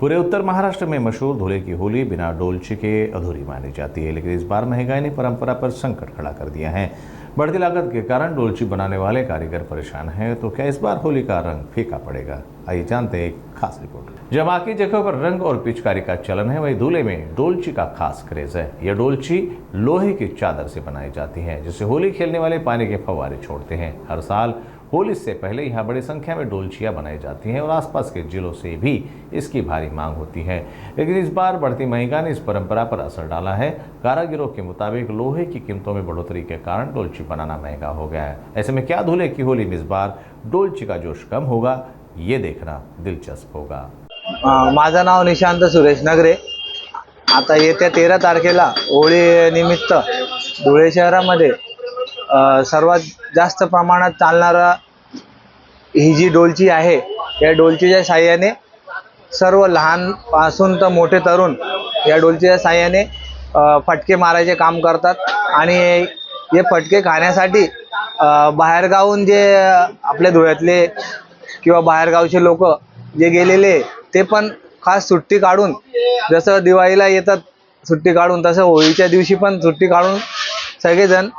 पूरे उत्तर महाराष्ट्र में मशहूर धुले की होली बिना डोलची के अधूरी मानी जाती है, लेकिन इस बार महंगाई ने परंपरा पर संकट खड़ा कर दिया है। बढ़ती लागत के कारण डोलची बनाने वाले कारीगर परेशान हैं, तो क्या इस बार होली का रंग फीका पड़ेगा? आइए जानते हैं एक खास रिपोर्ट। जहाँ बाकी जगहों पर रंग और पिचकारी का चलन है, वहीं धुले में डोलची का खास क्रेज है। यह डोलची लोहे की चादर से बनाई जाती है, जिसे होली खेलने वाले पानी के फव्वारे छोड़ते हैं। हर साल होली से पहले यहाँ बड़ी संख्या में डोलचियाँ बनाई जाती हैं और आसपास के जिलों से भी इसकी भारी मांग होती है, लेकिन इस बार बढ़ती महंगाई ने इस परंपरा पर असर डाला है। कारीगरों के मुताबिक लोहे की कीमतों में बढ़ोतरी के कारण डोलची बनाना महंगा हो गया है। ऐसे में क्या धुले की होली में इस बार डोलची का जोश कम होगा, ये देखना दिलचस्प होगा। माझं नाव निशांत सुरेश नगरे। आता येत्या 13 तारखेला होळी निमित्त धुळे शहरामध्ये सर्वात जास्त प्रमाणात चालणारा ही जी डोलची आहे, या डोलचीच्या साहाय्याने सर्व लहानपासून तर मोठे तरुण या डोलचीच्या साहाय्याने फटके मारायचे काम करतात आणि हे फटके खाण्यासाठी बाहेरगावून जे आपल्या धुळ्यातले किंवा बाहेरगावचे लोक जे गेलेले ते पण खास सुट्टी काढून, जसं दिवाळीला येतात सुट्टी काढून, तसं होळीच्या दिवशी पण सुट्टी काढून सगळेजण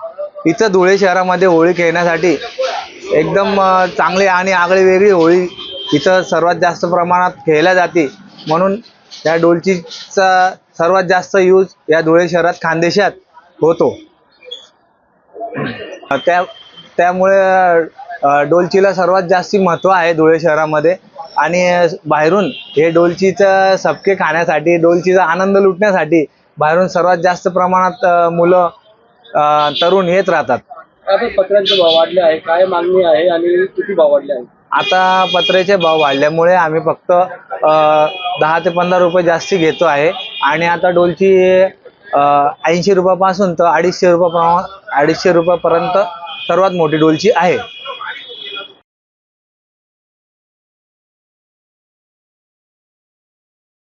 इथं धुळे शहरामध्ये होळी खेळण्यासाठी एकदम चांगली आणि आगळी वेगळी होळी इथं सर्वात जास्त प्रमाणात खेळल्या जाते। म्हणून या डोलचीचा सर्वात जास्त यूज या धुळे शहरात खानदेशात होतो। त्यामुळे डोलचीला सर्वात जास्त महत्त्व आहे धुळे शहरामध्ये आणि बाहेरून हे डोलचीचं सबके खाण्यासाठी, डोलचीचा आनंद लुटण्यासाठी बाहेरून सर्वात जास्त प्रमाणात मुलं तरुण येत राहतात। आता पत्र्यांचे भाव वाढले आहे, काय मागणी आहे आणि किती भाव वाढले आहे? आता पत्र्याचे भाव वाढल्यामुळे आम्ही फक्त 10 ते 15 रुपये जास्ती घेतो आहे आणि आता डोलची 80 रुपयापासून तर 250 रुपयापर्यंत सर्वात मोठी डोलची आहे।